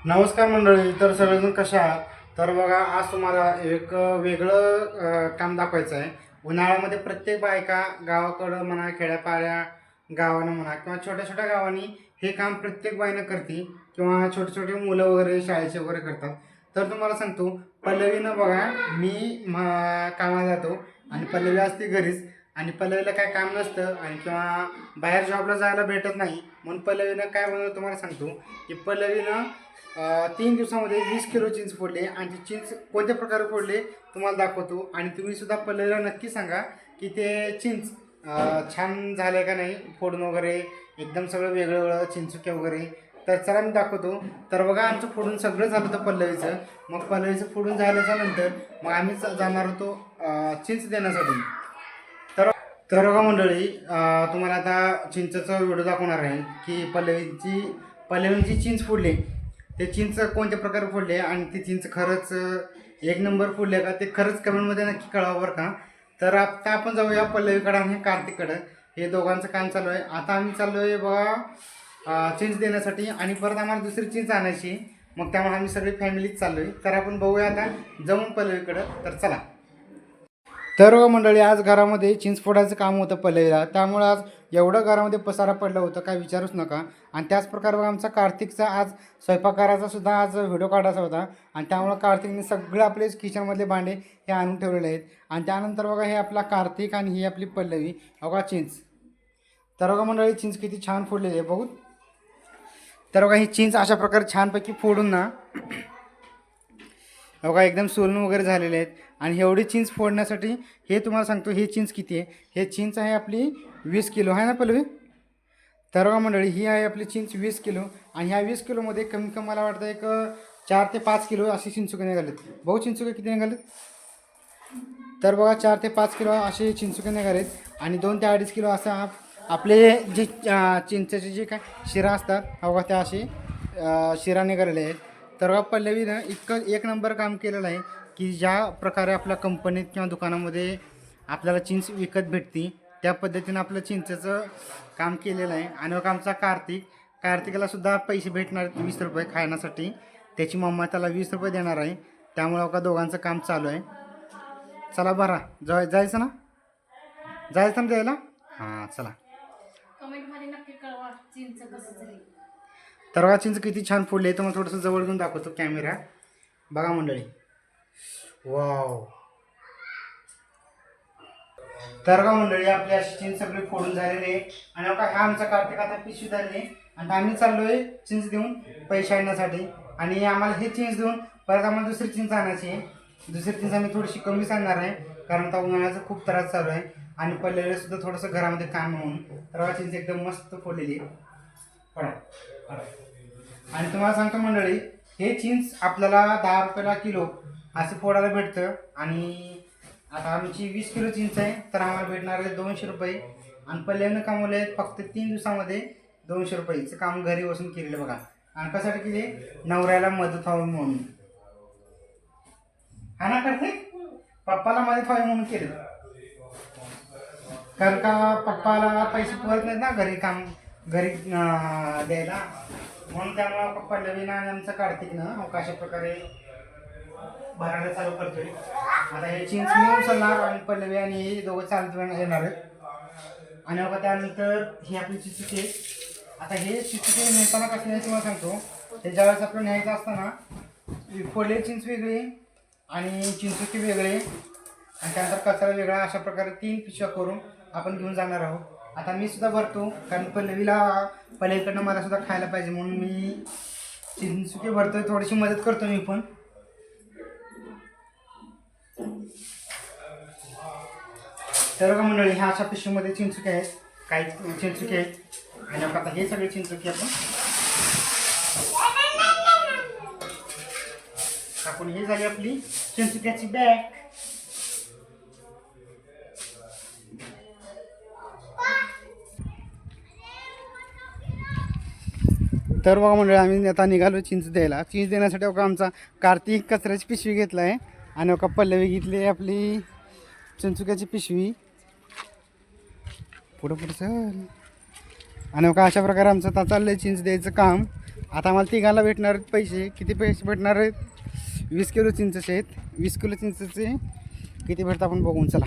नमस्कार मंडळी. तर सगळेजण कशा आहात? तर बघा, आज तुम्हाला एक वेगळं काम दाखवायचं आहे. उन्हाळ्यामध्ये प्रत्येक बायका गावाकडं म्हणा, खेड्यापाड्या गावानं म्हणा किंवा छोट्या छोट्या गावांनी हे काम प्रत्येक बाईनं करते किंवा छोटे छोटे मुलं वगैरे शाळेचे वगैरे करतात. तर तुम्हाला सांगतो, पल्लवीनं बघा, मी कामाला जातो आणि पल्लवी असते घरीच. आणि पल्लवीला काय काम नसतं आणि किंवा बाहेर जॉबला जायला भेटत नाही, म्हणून पल्लवीनं काय बनवलं तुम्हाला सांगतो की पल्लवीनं 3 दिवसामध्ये 20 किलो चिंच फोडले. आणि ती चिंच कोणत्या प्रकारे फोडले तुम्हाला दाखवतो. आणि तुम्हीसुद्धा पल्लवीला नक्की सांगा की ते चिंच छान झालं का नाही फोडून वगैरे, एकदम सगळं वेगळं वेगळं चिंचुके वगैरे. तर चला मी दाखवतो. तर बघा, आमचं फोडून सगळं झालं होतं पल्लवीचं. मग पल्लवीचं फोडून झाल्याच्या नंतर मग आम्ही जाणार होतो चिंच देण्यासाठी. तर बघा मंडळी, तुम्हाला आता चिंचचा व्हिडिओ दाखवणार आहे की पल्लवीची चिंच फोडली. ते चिंच कोणत्या प्रकारे फोडले आणि ते चिंच खरंच एक नंबर फोडले का, ते खरंच कमेंटमध्ये नक्की कळवा बरं का. तर आता आपण जाऊया पल्लवीकडं आणि कार्तिककडं. हे दोघांचं काम चालू आहे. आता आम्ही चाललो आहे बघा चिंच देण्यासाठी आणि परत आम्हाला दुसरी चिंच आणायची. मग त्यामुळे आम्ही सगळी फॅमिलीच चाललो आहे. तर आपण बघूया आता जाऊन पल्लवीकडं. तर चला. तर मंडळी, आज घरामध्ये चिंच फोडायचं काम होतं पल्लवीला, त्यामुळं आज एवढं घरामध्ये पसारा पडलं होतं काय विचारूच नका. आणि त्याच प्रकारे बघा, आमचा कार्तिकचा आज स्वयंपाकघराचा सुद्धा आज व्हिडिओ काढायचा होता. आणि त्यामुळं कार्तिकने सगळे आपले किचनमधले भांडे हे आणून ठेवलेले आहेत. आणि त्यानंतर बघा, हे आपला कार्तिक आणि ही आपली पल्लवी बघा चिंच. तर बघा मंडळी, चिंच किती छान फोडलेली आहे बघू. तर बघा, ही चिंच अशा प्रकारे छानपैकी फोडून ना बघा एकदम सोलून वगैरे झालेले आहेत. आणि एवढी चिंच फोडण्यासाठी हे तुम्हाला सांगतो, हे चिंच किती आहे. हे चिंच आहे आपली 20 किलो आहे ना पल्लवी. तर बघा मंडळी, ही आहे आपली चिंच 20 किलो. आणि ह्या 20 किलोमध्ये कमी कमी मला वाटतं एक 4 ते 5 किलो अशी चिंचुके निघालेत. भाऊ, चिंचुके किती निघालेत? तर बघा, 4 ते 5 किलो असे चिंचुके निघालेत. आणि 2 ते 2.5 किलो असं आपले जे चिंचेचे जे काय शिरा असतात बघा, त्या असे शिरा निघालेले आहेत. तर पल्लवीनं इतकं एक नंबर काम केलेलं आहे की ज्या प्रकारे आपल्या कंपनीत किंवा दुकानामध्ये आपल्याला चिंच विकत भेटते त्या पद्धतीनं आपलं चिंचेचं काम केलेलं आहे. आणि मग आमचा कार्तिकलासुद्धा पैसे भेटणार आहेत 20 रुपये खाण्यासाठी. त्याची मम्मा त्याला 20 रुपये देणार आहे. त्यामुळं का दोघांचं काम चालू आहे. चला बरा, जायचं ना द्यायला. हां चला. कमेंटमध्ये नक्की कळवा चिंच कसं झाली. तर बघा, चिंच किती छान फोडली आहे. तर मग थोडंसं जवळ घेऊन दाखवतो कॅमेरा. बघा मंडळी, वाव. तर बघा मंडळी, आपली अशी चिंच सगळी फोडून झालेली आहे. आणि बघा, हा आमचा कार्तिक आता पिशवी झाली आहे. आणि आम्ही चाललो आहे चिंच देऊन पैसे आणण्यासाठी. आणि आम्हाला हे चिंच देऊन परत आम्हाला दुसरी चिंच आणायची आहे. दुसरी चिंच आम्ही थोडीशी कमीच आणणार आहे, कारण आता उन्हाळ्याचा खूप त्रास चालू आहे. आणि पडलेलं सुद्धा थोडंसं घरामध्ये काम म्हणून. तर बघा, चिंच एकदम मस्त फोडलेली आहे. पडा. आणि तुम्हाला सांगतो मंडळी, हे चिंच आपल्याला 10 रुपयाला किलो असे फोडायला भेटतं. आणि आता आमची 20 किलो चिंच आहे, तर आम्हाला भेटणार आहे 200 रुपये. आणि पल्ल्यानं कामवले आहेत फक्त 3 दिवसामध्ये 200 रुपयेचं काम घरी बसून केलेलं बघा. आणि कशासाठी केले? नवऱ्याला मदत व्हावी म्हणून. हा ना करते, पप्पाला मदत व्हावी म्हणून केलं. कारण का पप्पाला पैसे पुरत नाहीत ना घरी द्यायला, म्हणून त्यामुळं पप्पा नवीन आणि आमचं कार्तिकनं अशा प्रकारे भरायला चालू करतोय. आता हे चिंच मी उचलणार आणि पल्लवी आणि हे दोघं चालत येणार आहेत. आणि बघा, त्यानंतर ही आपली चिचुके. आता हे चिचुके नेताना कसं नाही तुम्हाला सांगतो. हे ज्यावेळेस आपलं न्यायचं असताना फोडले चिंच वेगळी आणि चिंचुके वेगळे आणि त्यानंतर कचरा वेगळा, अशा प्रकारे 3 पिशव्या करून आपण घेऊन जाणार आहोत. आता मी सुद्धा भरतो, कारण पल्लवीकडनं मला सुद्धा खायला पाहिजे म्हणून मी चिंचुके भरतोय. थोडीशी मदत करतो मी पण. तर बघा मंडळी, ह्या अशा पिशवीमध्ये चिंचुके आहेत, काही चिंचुके आहेत. आणि आता हे सगळे चिंचुके आपण ही झाली आपली चिंचुक्याची बॅग. तर बघा मंडळी, आम्ही आता निघालो चिंच द्यायला. चिंच देण्यासाठी बघा, आमचा कार्तिक कचऱ्याची पिशवी घेतला आहे आणि बघा पल्लवी घेतली आपली चिंचुक्याची पिशवी. पुढं चल. आणि बघा, अशा प्रकारे आमचं आता चाललं आहे चिंच द्यायचं काम. आता आम्हाला तिघांना भेटणार आहेत पैसे. किती पैसे भेटणार आहेत? 20 किलो चिंचचे आहेत. 20 किलो चिंचचे किती भेटतात आपण बघून चला.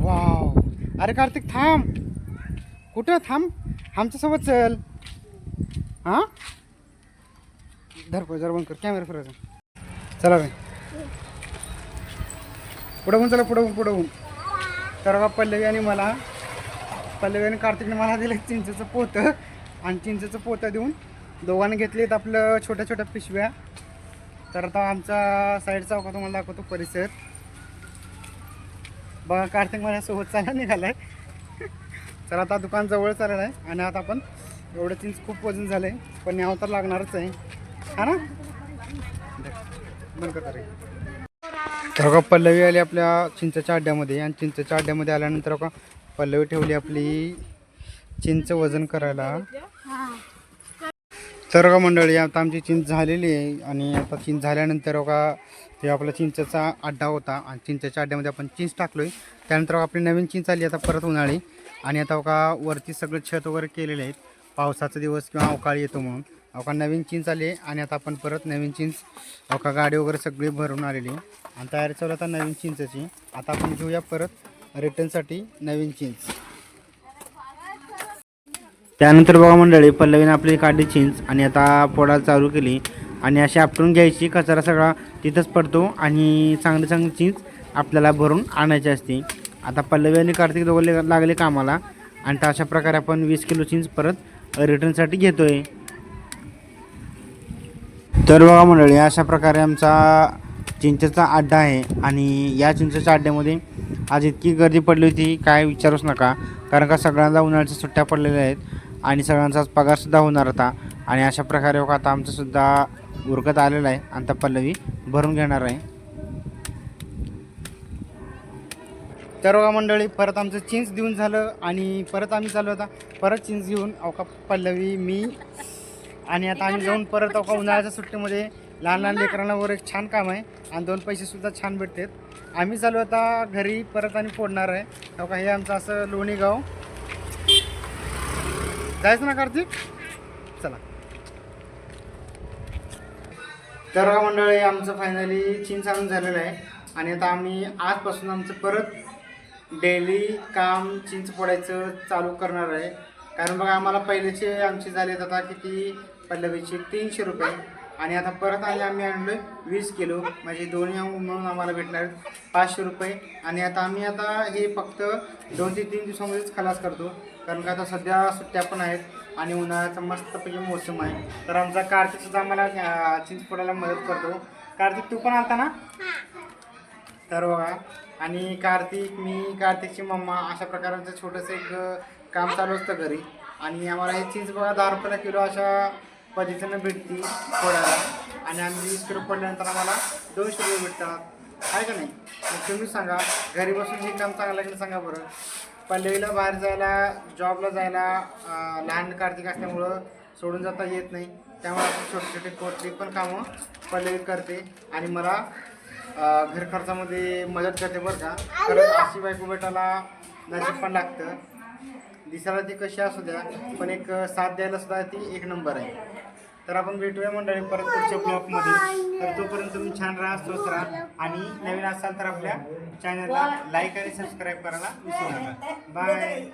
वाव, अरे कार्तिक थांब, कुठं थांब, आमच्यासोबत चल. हां धर जरा बंद कर, कॅमेरा फिरायचा. चला रे पुढं चला, पुढं. तर का पल्लवी आणि कार्तिकने मला दिलं चिंचेचं पोतं. आणि चिंचेचं पोतं देऊन दोघांनी घेतलेत आपलं छोट्या छोट्या पिशव्या. तर आता आमचा साईड चौका तुम्हाला दाखवतो परिसर. बघा कार्तिक माझ्यासोबत चालला निघालाय. तर आता दुकान जवळ चाललं आहे आणि आता आपण एवढं चिंच खूप वजन झालं आहे, पण न्यावं तर लागणारच आहे. हा ना, बंद करता रे. तर का पल्लवी आली आपल्या चिंचेच्या अड्ड्यामध्ये. आणि चिंचेच्या अड्ड्यामध्ये आल्यानंतर का पल्लवी ठेवली आपली चिंच वजन करायला. तर का मंडळी आता आमची चिंच झालेली आहे. आणि आता चिंच झाल्यानंतर का ते आपला चिंचेचा अड्डा होता आणि चिंचेच्या अड्ड्यामध्ये आपण चिंच टाकलो आहे. त्यानंतर आपली नवीन चिंच आली आता परत उन्हाळी. आणि आता का वरती सगळं छत वगैरे केलेले आहेत, पावसाचा दिवस किंवा अवकाळी येतो म्हणून. अवका नवीन चिंच आली आहे आणि आता आपण परत नवीन चिंच अवका गाडी वगैरे सगळी भरून आलेली आहे आणि तयारी चालू आता नवीन चिंचची. आता आपण घेऊया परत रिटर्नसाठी नवीन चिंच. त्यानंतर बघा मंडळी पल्लवीने आपली काढली चिंच आणि आता पोडायला चालू केली. आणि अशी आपटून घ्यायची, कचरा सगळा तिथंच पडतो आणि चांगली चांगली चिंच आपल्याला भरून आणायची असते. आता पल्लवी आणि कार्तिक दोघं लागले कामाला. आणि अशा प्रकारे आपण 20 किलो चिंच परत रिटर्नसाठी घेतोय. तर बघा मंडळी अशा प्रकारे आमचा चिंचेचा अड्डा आहे. आणि या चिंचेच्या अड्ड्यामध्ये आज इतकी गर्दी पडली होती काय विचारूच नका. कारण का सगळ्यांना उन्हाळ्याच्या सुट्ट्या पडलेल्या आहेत आणि सगळ्यांचा पगारसुद्धा होणार होता. आणि अशा प्रकारे बघा आता आमचंसुद्धा उरकत आलेलं आहे आणि आता पल्लवी भरून घेणार आहे. तर बघा मंडळी परत आमचं चिंच देऊन झालं आणि परत आम्ही चालू होता परत चिंच घेऊन. अवका पल्लवी, मी आणि आता आम्ही जाऊन परत अवका उन्हाळ्याच्या सुट्टीमध्ये लहान लहान लेकरांना वगैरे एक छान काम आहे आणि 2 पैसेसुद्धा छान भेटतात. आम्ही चालू आता घरी परत आणि फोडणार आहे. अवका हे आमचं असं लोणी गाव जायचं ना कार्तिक, चला. तर बघा मंडळी आमचं फायनली चिंच आणून झालेलं आहे आणि आता आम्ही आजपासून आमचं परत डेली काम चिंच फोडायचं चालू करणार आहे. कारण बघा आम्हाला पहिलेचे आमचे झालेत आता किती, पल्लवीचे 300 रुपये आणि आता परत आम्ही आणलो आहे 20 किलो, म्हणजे दोन्ही मिळून आम्हाला भेटणार 500 रुपये. आणि आता आम्ही आता हे फक्त 2 ते 3 दिवसामध्येच खलास करतो. कारण का आता सध्या सुट्ट्या पण आहेत आणि उन्हाळ्याचा मस्तपैकी मोसम आहे. तर आमचा कार्तिकसुद्धा आम्हाला चिंच फोडायला मदत करतो. कार्तिक तू पण आणता ना? तर बघा आणि कार्तिक, मी, कार्तिकची मम्मा अशा प्रकारचं छोटंसं एक काम चालू असतं घरी. आणि आम्हाला हे चिंच बघा 10 रुपयाला किलो अशा पद्धतीनं भेटते फोडायला. आणि आम्ही 20 किलो पडल्यानंतर आम्हाला 200 रुपये भेटतात, आहे का नाही? मग तुम्ही सांगा घरी बसून हे काम चांगलं लागलं सांगा बरं. पल्लवीला बाहेर जायला, जॉबला जायला लहान कार्तिक असल्यामुळं सोडून जाता येत नाही. त्यामुळे आपण छोटे छोटे कोणती पण कामं पल्लवी करते आणि मला घर खर्चामध्ये मदत करते बरं का. खरंच अशी बायको भेटायला नशीब पण लागतं. दिसायला ती कशी असू द्या पण एक साथ द्यायला सुद्धा ती 1 नंबर आहे. तर आपण भेटूया मंडळी परत पुढच्या ब्लॉगमध्ये. तर तोपर्यंत तुम्ही छान राहा, स्वस्त राहा आणि नवीन असाल तर आपल्या चॅनलला लाईक आणि सबस्क्राईब करायला विसरू नका. बाय.